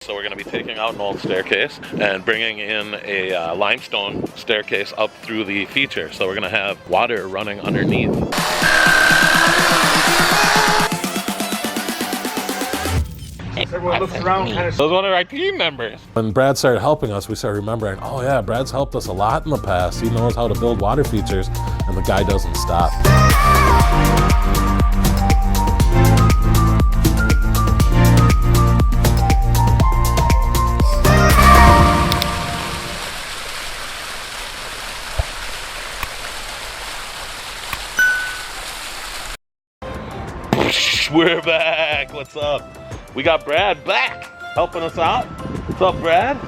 So we're going to be taking out an old staircase and bringing in a limestone staircase up through the feature. So we're going to have water running underneath. Everyone looks around kind of... That was one of our team members. When Brad started helping us, we started remembering, oh yeah, Brad's helped us a lot in the past. He knows how to build water features, and the guy doesn't stop. We're back. What's up? We got Brad back helping us out. What's up, Brad?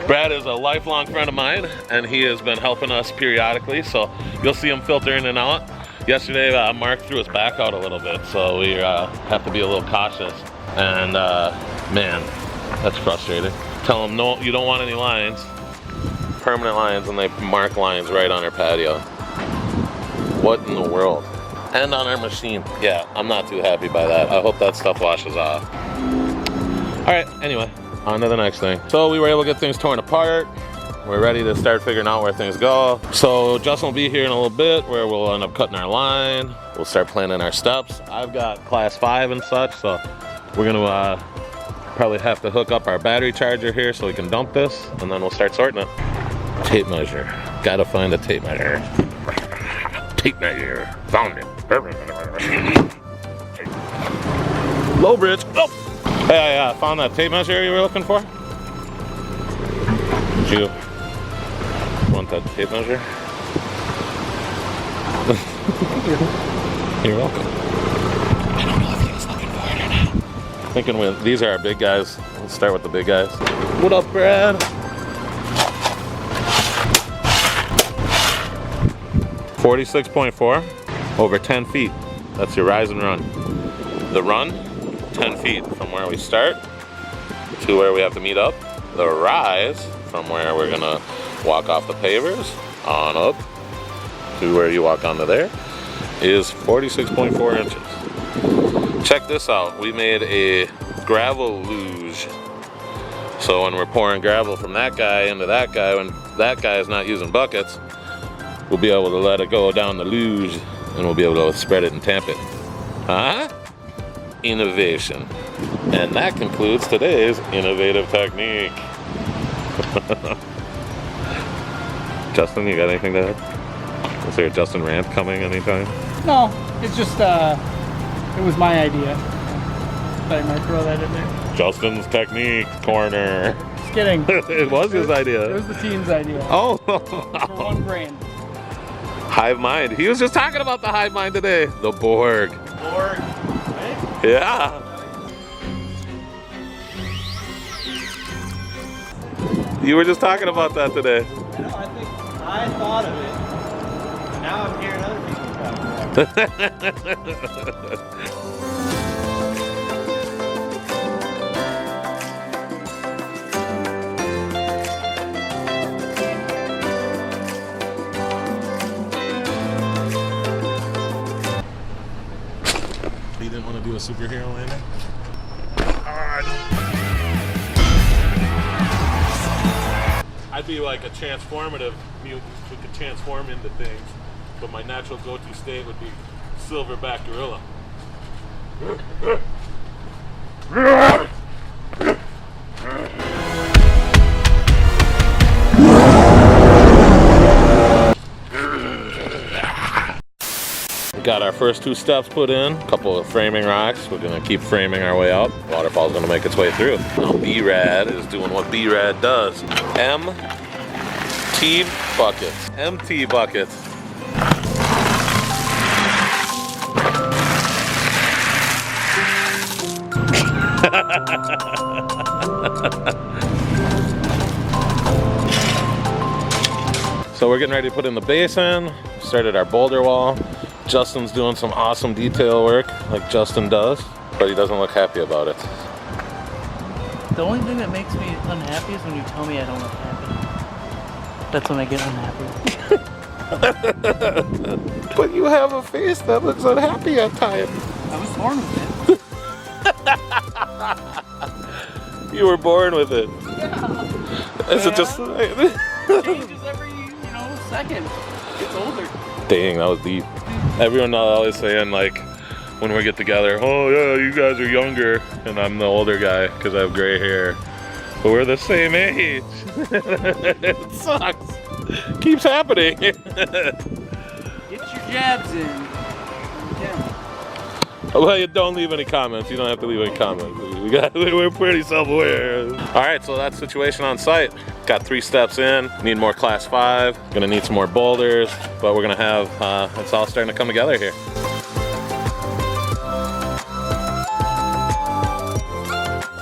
Brad is a lifelong friend of mine, and he has been helping us periodically, so you'll see him filter in and out. Yesterday, Mark threw his back out a little bit, so we have to be a little cautious. And man, that's frustrating. Tell him, no, you don't want any lines, permanent lines, and they mark lines right on our patio. What in the world? And on our machine. Yeah, I'm not too happy by that. I hope that stuff washes off. All right, anyway, on to the next thing. So we were able to get things torn apart. We're ready to start figuring out where things go. So Justin will be here in a little bit where we'll end up cutting our line. We'll start planning our steps. I've got class 5 and such, so we're gonna probably have to hook up our battery charger here so we can dump this, and then we'll start sorting it. Tape measure. Gotta find a tape measure. Tape measure. Found it. Low bridge. Oh! Hey, I found that tape measure you were looking for. Did you want that tape measure? You're welcome. I don't know if he was looking for it or not. Thinking these are our big guys. Let's start with the big guys. What up, Brad? 46.4 over 10 feet. That's your rise and run. The run, 10 feet from where we start to where we have to meet up. The rise, from where we're gonna walk off the pavers on up to where you walk onto there, is 46.4 inches. Check this out. We made a gravel luge. So when we're pouring gravel from that guy into that guy, when that guy is not using buckets, we'll be able to let it go down the luge, and we'll be able to spread it and tamp it. Huh? Innovation. And that concludes today's innovative technique. Justin, you got anything to add? Is there a Justin rant coming anytime? No, it's just, it was my idea. Thought I might throw that in there. Justin's technique corner. Just kidding. It was his idea. It was the team's idea. Oh. For one brain. Hive mind. He was just talking about the hive mind today. The Borg. Borg. Right? Yeah. You were just talking about that today. No, I thought of it. Now I'm hearing other people talk about it. You didn't want to do a superhero landing? I'd be like a transformative mutant who could transform into things, but my natural go-to state would be silverback gorilla. Got our first 2 steps put in, a couple of framing rocks. We're gonna keep framing our way up. Waterfall's gonna make its way through. Now B-Rad is doing what B-Rad does. MT buckets. MT buckets. So we're getting ready to put in the basin. Started our boulder wall. Justin's doing some awesome detail work, like Justin does, but he doesn't look happy about it. The only thing that makes me unhappy is when you tell me I don't look happy. That's when I get unhappy. But you have a face that looks unhappy at times. I was born with it. You were born with it. Is it just... Changes every, second. Gets older. Dang, that was deep. Everyone always saying, like, when we get together, oh yeah, you guys are younger, and I'm the older guy because I have gray hair. But we're the same age. It sucks. Keeps happening. Get your jabs in. Yeah. Well, you don't leave any comments. You don't have to leave any comments. We're pretty self-aware. All right, so that's the situation on site. Got 3 steps in. Need more class 5. Gonna need some more boulders, but we're gonna have, it's all starting to come together here.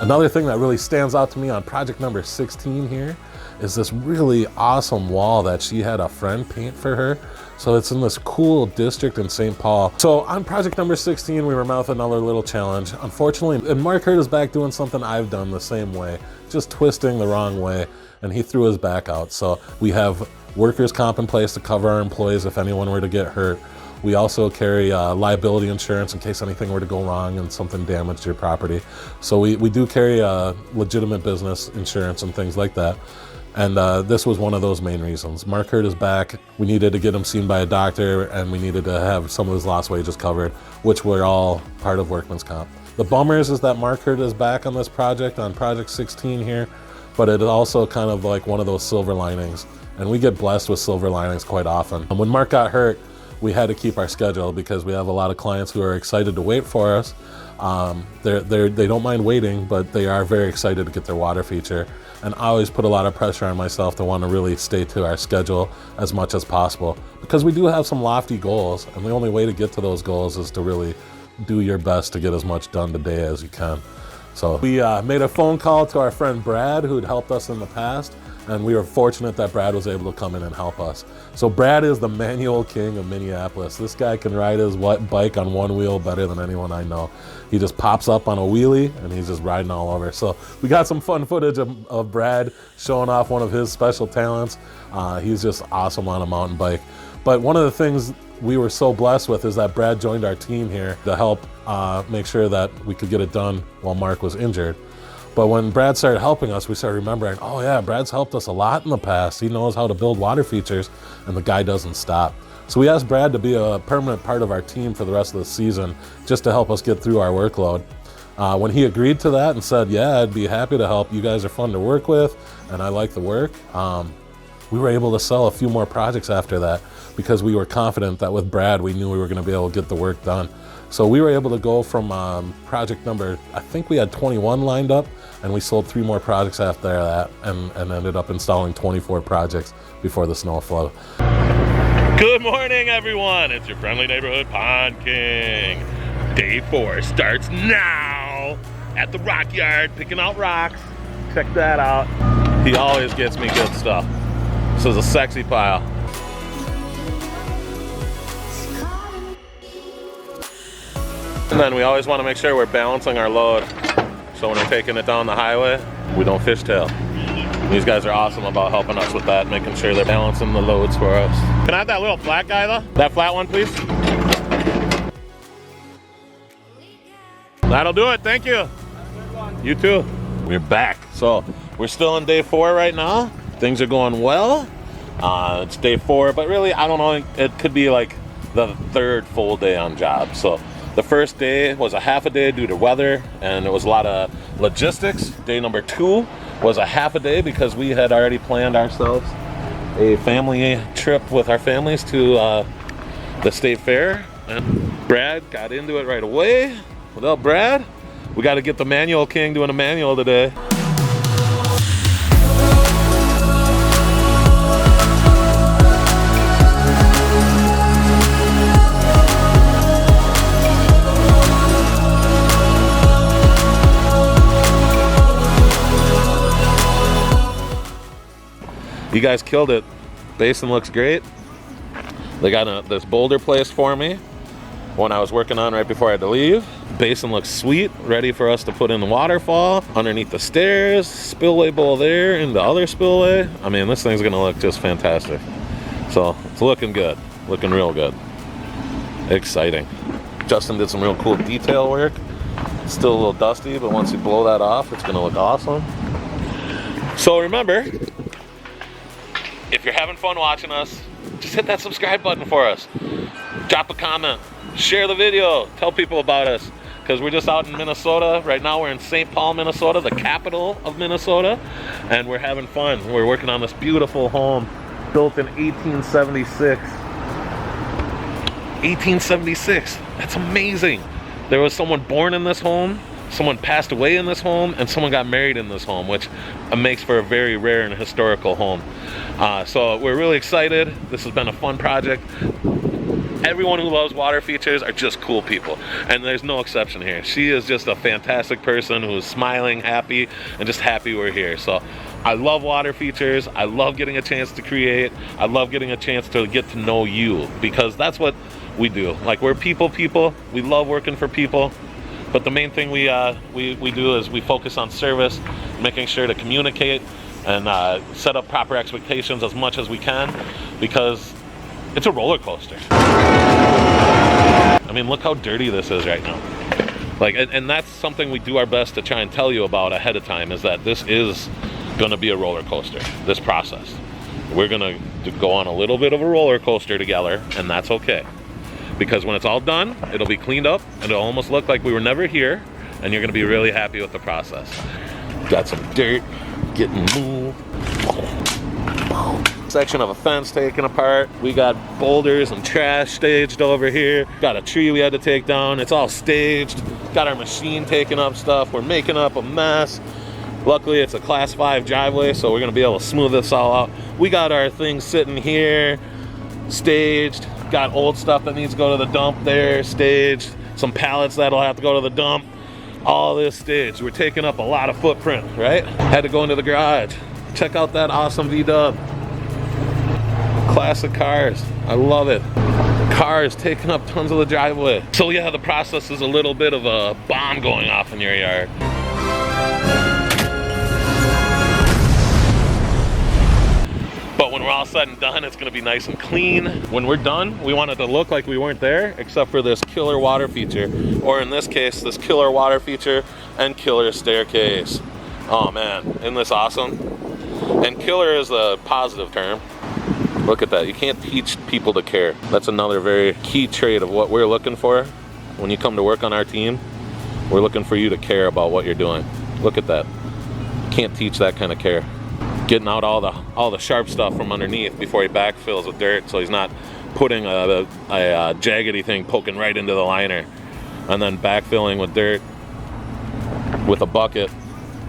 Another thing that really stands out to me on project number 16 here is this really awesome wall that she had a friend paint for her. So it's in this cool district in St. Paul. So on project number 16, we were met with another little challenge. Unfortunately, and Mark hurt his back doing something I've done the same way, just twisting the wrong way, and he threw his back out. So we have workers' comp in place to cover our employees if anyone were to get hurt. We also carry liability insurance in case anything were to go wrong and something damaged your property. So we do carry legitimate business insurance and things like that. And this was one of those main reasons. Mark hurt his back. We needed to get him seen by a doctor, and we needed to have some of his lost wages covered, which were all part of workman's comp. The bummers is that Mark hurt his back on this project, on project 16 here, but it is also kind of like one of those silver linings. And we get blessed with silver linings quite often. And when Mark got hurt, we had to keep our schedule because we have a lot of clients who are excited to wait for us. They don't mind waiting, but they are very excited to get their water feature. And I always put a lot of pressure on myself to want to really stay to our schedule as much as possible because we do have some lofty goals, and the only way to get to those goals is to really do your best to get as much done today as you can. So we made a phone call to our friend Brad, who'd helped us in the past, and we were fortunate that Brad was able to come in and help us. So Brad is the manual king of Minneapolis. This guy can ride his bike on one wheel better than anyone I know. He just pops up on a wheelie and he's just riding all over. So we got some fun footage of Brad showing off one of his special talents. He's just awesome on a mountain bike. But one of the things we were so blessed with is that Brad joined our team here to help make sure that we could get it done while Mark was injured. But when Brad started helping us, we started remembering, oh yeah, Brad's helped us a lot in the past. He knows how to build water features, and the guy doesn't stop. So we asked Brad to be a permanent part of our team for the rest of the season, just to help us get through our workload. When he agreed to that and said, yeah, I'd be happy to help. You guys are fun to work with, and I like the work. We were able to sell a few more projects after that because we were confident that with Brad, we knew we were gonna be able to get the work done. So we were able to go from project number, I think we had 21 lined up, and we sold 3 more projects after that and ended up installing 24 projects before the snow flow. Good morning, everyone. It's your friendly neighborhood Pond King. Day 4 starts now at the rock yard, picking out rocks. Check that out. He always gets me good stuff. This is a sexy pile. And then we always want to make sure we're balancing our load. So when we're taking it down the highway, we don't fishtail. These guys are awesome about helping us with that, making sure they're balancing the loads for us. Can I have that little flat guy though? That flat one, please. That'll do it, thank you. You too. We're back. So we're still in day 4 right now. Things are going well. It's day 4, but really, I don't know, it could be like the 3rd full day on job. So the first day was a half a day due to weather, and it was a lot of logistics. Day number 2 was a half a day because we had already planned ourselves a family trip with our families to the state fair. And Brad got into it right away. Without Brad, we got to get the manual king doing a manual today. You guys killed it. Basin looks great. They got this boulder placed for me, one I was working on right before I had to leave. Basin looks sweet, ready for us to put in the waterfall underneath the stairs, spillway bowl there, and the other spillway. I mean, this thing's gonna look just fantastic. So it's looking good, looking real good. Exciting. Justin did some real cool detail work. Still a little dusty, but once you blow that off, it's gonna look awesome. So remember, if you're having fun watching us, just hit that subscribe button for us. Drop a comment, share the video, tell people about us, because we're just out in Minnesota. Right now we're in St. Paul, Minnesota, the capital of Minnesota, and we're having fun. We're working on this beautiful home built in 1876. 1876, that's amazing. There was someone born in this home, someone passed away in this home, and someone got married in this home, which makes for a very rare and historical home. So we're really excited. This has been a fun project. Everyone who loves water features are just cool people, and there's no exception here. She is just a fantastic person who is smiling, happy, and just happy we're here. So I love water features. I love getting a chance to create. I love getting a chance to get to know you, because that's what we do. Like, we're people. We love working for people. But the main thing we do is we focus on service, making sure to communicate and set up proper expectations as much as we can, because it's a roller coaster. I mean, look how dirty this is right now. Like, and that's something we do our best to try and tell you about ahead of time, is that this is gonna be a roller coaster, this process. We're gonna go on a little bit of a roller coaster together, and that's okay. Because when it's all done, it'll be cleaned up, and it'll almost look like we were never here, and you're gonna be really happy with the process. Got some dirt getting moved. Section of a fence taken apart. We got boulders and trash staged over here. Got a tree we had to take down. It's all staged. Got our machine taking up stuff. We're making up a mess. Luckily, it's a class 5 driveway, so we're gonna be able to smooth this all out. We got our things sitting here, staged. Got old stuff that needs to go to the dump there, staged. Some pallets that'll have to go to the dump. All this staged. We're taking up a lot of footprint, right? Had to go into the garage. Check out that awesome V-dub. Classic cars. I love it. Cars taking up tons of the driveway. So yeah, the process is a little bit of a bomb going off in your yard. But when we're all said and done, it's gonna be nice and clean. When we're done, we want it to look like we weren't there, except for this killer water feature, or in this case, this killer water feature and killer staircase. Oh man, isn't this awesome? And killer is a positive term. Look at that. You can't teach people to care. That's another very key trait of what we're looking for. When you come to work on our team, we're looking for you to care about what you're doing. Look at that. Can't teach that kind of care. Getting out all the sharp stuff from underneath before he backfills with dirt, so he's not putting a jaggedy thing poking right into the liner, and then backfilling with dirt with a bucket,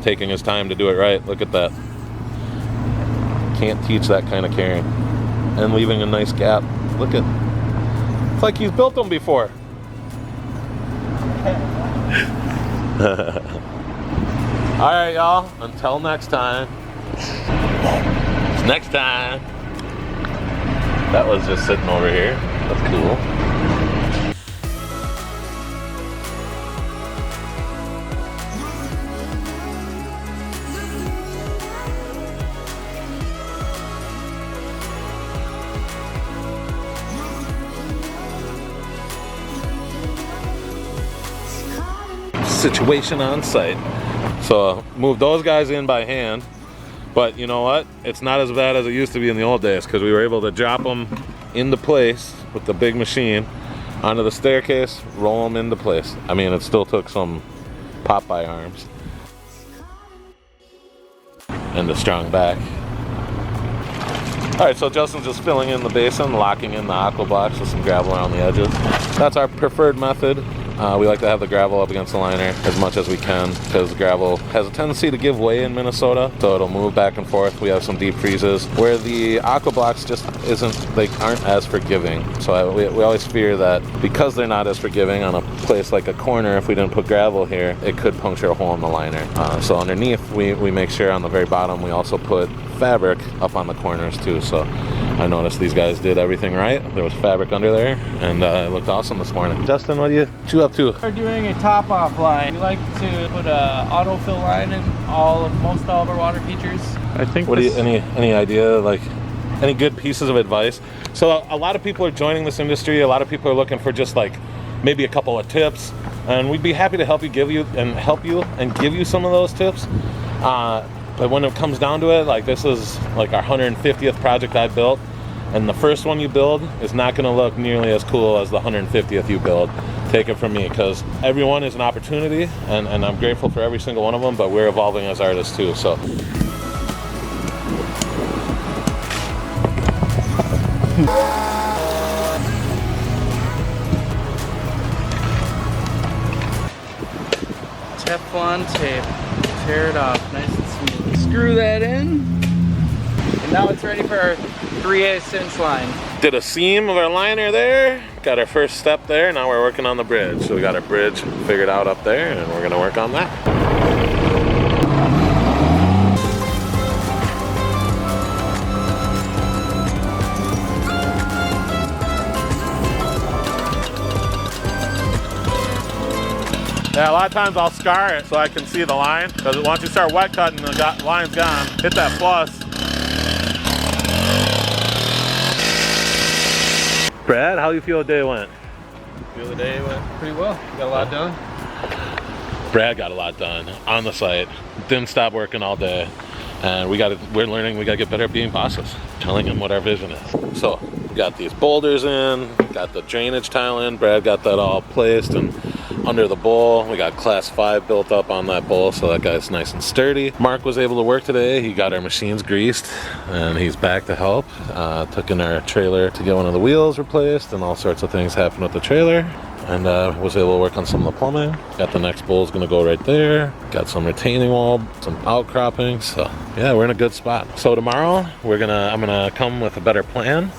taking his time to do it right. Look at that. Can't teach that kind of caring. And leaving a nice gap. Look at, it's like he's built them before. All right, y'all, until next time. Next time. That was just sitting over here. That's cool. Situation on site. So move those guys in by hand, but you know what? It's not as bad as it used to be in the old days, because we were able to drop them into place with the big machine onto the staircase, roll them into place. I mean, it still took some Popeye arms and a strong back. All right, so Justin's just filling in the basin, locking in the aqua blocks with some gravel around the edges. That's our preferred method. We like to have the gravel up against the liner as much as we can, because gravel has a tendency to give way in Minnesota, so it'll move back and forth. We have some deep freezes where the aqua blocks just aren't as forgiving. So we always fear that because they're not as forgiving on a place like a corner, if we didn't put gravel here, it could puncture a hole in the liner. So underneath, we make sure on the very bottom we also put fabric up on the corners too. So I noticed these guys did everything right. There was fabric under there, and it looked awesome this morning. Justin, what are you up to? We're doing a top-off line. We like to put a autofill line in most all of our water features. I think. What do you any idea, like any good pieces of advice? So a lot of people are joining this industry. A lot of people are looking for just like maybe a couple of tips, and we'd be happy to help you give you some of those tips. But when it comes down to it, like this is like our 150th project I built, and the first one you build is not going to look nearly as cool as the 150th you build. Take it from me, because everyone is an opportunity, and I'm grateful for every single one of them, but we're evolving as artists too. So Teflon tape. Tear it off nice and smooth. Screw that in. And now it's ready for our 3/8 inch line. did a seam of our liner there, got our first step there. Now we're working on the bridge. So we got our bridge figured out up there, and we're gonna work on that. Yeah, a lot of times I'll scar it so I can see the line, because once you start wet cutting, the line's gone. Hit that plus. Brad, how do you feel the day went? Feel the day went pretty well. Got a lot done. Brad got a lot done on the site. Didn't stop working all day, and we're learning. We gotta get better at being bosses. Telling him what our vision is. So we got these boulders in, got the drainage tile in. Brad got that all placed and under the bowl. We got class 5 built up on that bowl, so that guy's nice and sturdy. Mark was able to work today. He got our machines greased, and he's back to help. Took in our trailer to get one of the wheels replaced, and all sorts of things happened with the trailer. And was able to work on some of the plumbing. Got the next bowl is gonna go right there. Got some retaining wall, some outcroppings. So yeah, we're in a good spot. So tomorrow I'm gonna come with a better plan,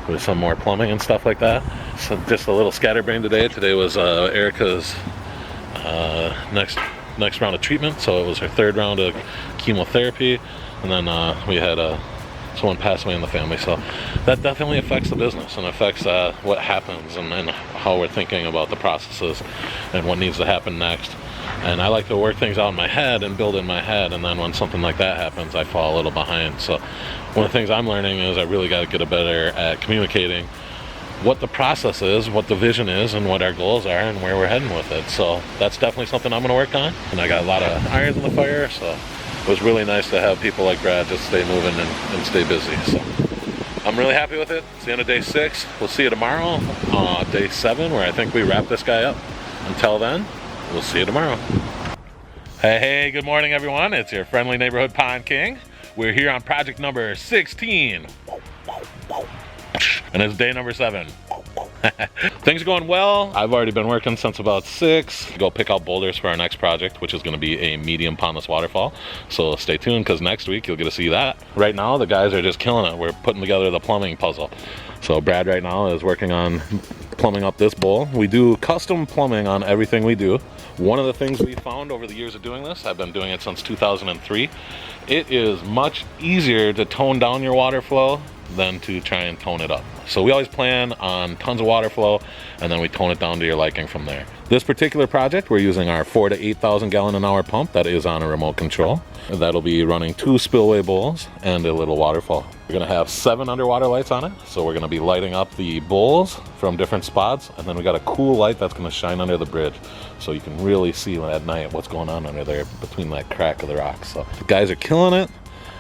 with some more plumbing and stuff like that. So just a little scatterbrain today. Today was Erica's next round of treatment. So it was her 3rd round of chemotherapy, and then we had someone pass away in the family. So that definitely affects the business and affects what happens and how we're thinking about the processes and what needs to happen next. And I like to work things out in my head and build in my head, and then when something like that happens, I fall a little behind. So one of the things I'm learning is I really got to get better at communicating what the process is, what the vision is, and what our goals are, and where we're heading with it. So that's definitely something I'm going to work on, and I got a lot of irons in the fire. So it was really nice to have people like Brad just stay moving and stay busy. So I'm really happy with it. It's the end of day 6. We'll see you tomorrow, day 7, where I think we wrap this guy up. Until then, we'll see you tomorrow. Hey, good morning, everyone. It's your friendly neighborhood Pond King. We're here on project number 16. And it's day number 7. Things are going well. I've already been working since about 6. Go pick out boulders for our next project, which is going to be a medium pondless waterfall. So stay tuned, because next week you'll get to see that. Right now the guys are just killing it. We're putting together the plumbing puzzle. So Brad right now is working on plumbing up this bowl. We do custom plumbing on everything we do. One of the things we found over the years of doing this, I've been doing it since 2003, it is much easier to tone down your water flow than to try and tone it up. So we always plan on tons of water flow, and then we tone it down to your liking from there. This particular project, we're using our 4,000 to 8,000 gallon an hour pump that is on a remote control. That'll be running 2 spillway bowls and a little waterfall. We're gonna have 7 underwater lights on it. So we're gonna be lighting up the bowls from different spots, and then we got a cool light that's gonna shine under the bridge, so you can really see at night what's going on under there between that crack of the rocks. So the guys are killing it,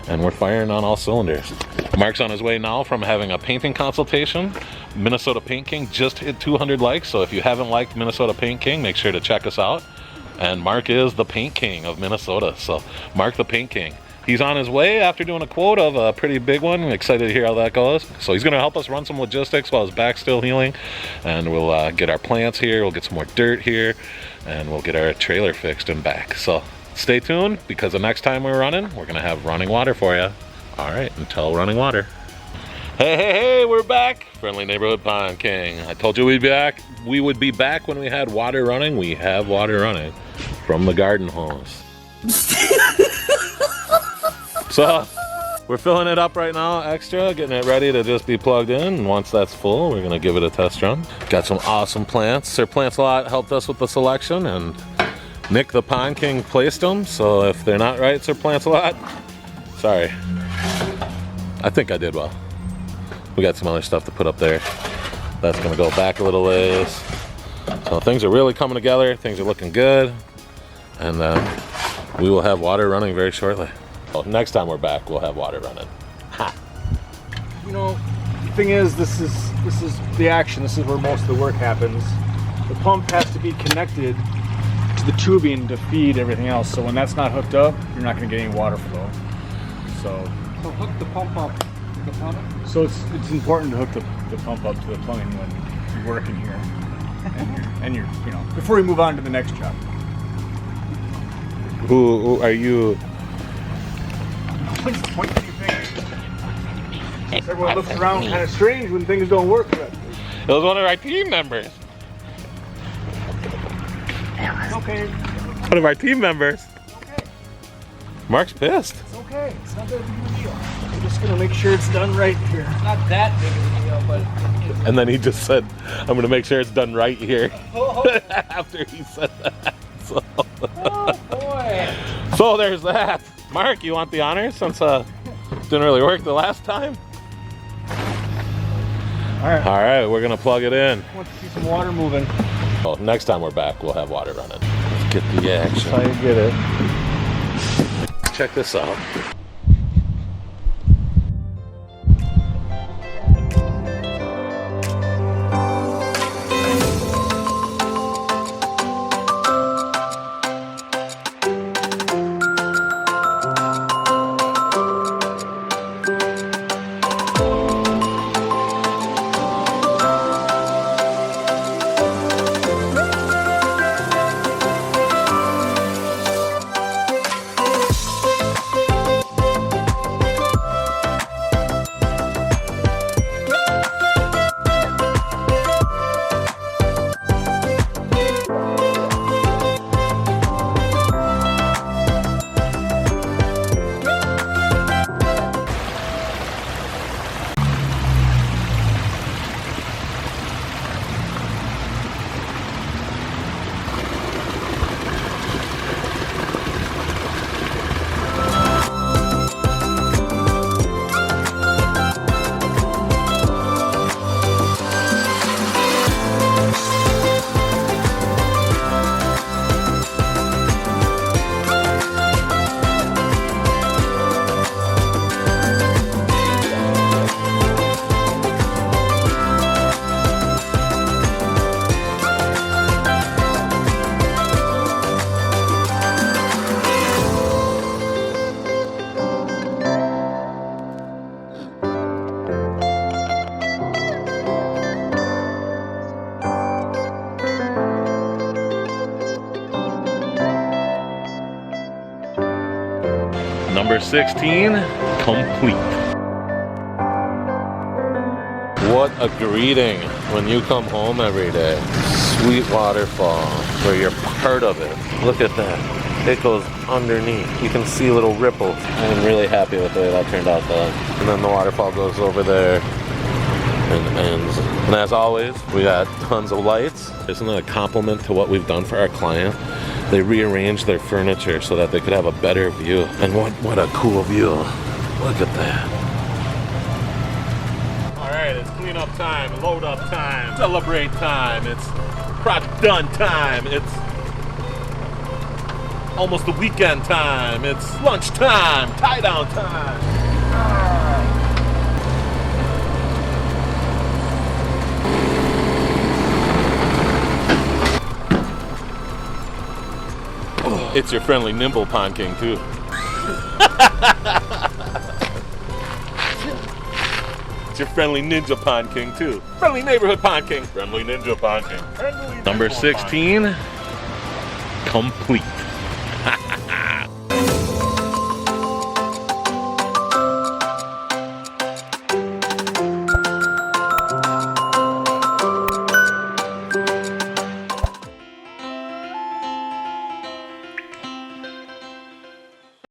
and we're firing on all cylinders. Mark's on his way now from having a painting consultation. Minnesota Paint King just hit 200 likes, so if you haven't liked Minnesota Paint King, make sure to check us out. And Mark is the Paint King of Minnesota, so Mark the Paint King. He's on his way after doing a quote of a pretty big one. I'm excited to hear how that goes. So he's gonna help us run some logistics while his back's still healing, and we'll get our plants here, we'll get some more dirt here, and we'll get our trailer fixed and back. So stay tuned, because the next time we're gonna have running water for you. All right, until running water. Hey, we're back. Friendly neighborhood Pond King. I told you we would be back when we had water running. We have water running from the garden hose. So we're filling it up right now extra, getting it ready to just be plugged in. And once that's full, we're gonna give it a test run. Got some awesome plants. Sir Plants a Lot helped us with the selection, and Nick the Pond King placed them. So if they're not right, Sir Plants a Lot, sorry. I think I did well. We got some other stuff to put up there. That's gonna go back a little ways. So things are really coming together. Things are looking good. And we will have water running very shortly. Oh, next time we're back, we'll have water running. Ha! You know, the thing is, this is the action. This is where most of the work happens. The pump has to be connected to the tubing to feed everything else. So when that's not hooked up, you're not going to get any water flow. So hook the pump up to the plumbing? So it's important to hook the pump up to the plumbing when you're working here, and you're you know, before we move on to the next job. Who are you? Please point to your fingers. Everyone looks around kind of strange when things don't work correctly. It was one of our team members. It's okay. One of our team members. It's okay. Mark's pissed. It's okay. It's not that big of a deal. We're just gonna make sure it's done right here. Not that big of a deal, but And then he just said, I'm going to make sure it's done right here. After he said that. So. oh boy. So there's that. Mark, you want the honors since didn't really work the last time? All right. All right, we're going to plug it in. I want to see some water moving. Well, next time we're back, we'll have water running. Let's get the action. That's how you get it. Check this out. Number 16, complete. What a greeting when you come home every day. Sweet waterfall, where you're part of it. Look at that. It goes underneath. You can see little ripples. I'm really happy with the way that turned out though. And then the waterfall goes over there and ends. And as always, we got tons of lights. Isn't that a compliment to what we've done for our client? They rearranged their furniture so that they could have a better view. And what a cool view. Look at that. All right, it's cleanup time, load up time, celebrate time. It's project done time. It's almost the weekend time. It's lunch time, tie down time. It's your friendly nimble Pond King too. It's your friendly ninja Pond King too. Friendly neighborhood Pond King. Friendly ninja Pond King. Number 16, complete.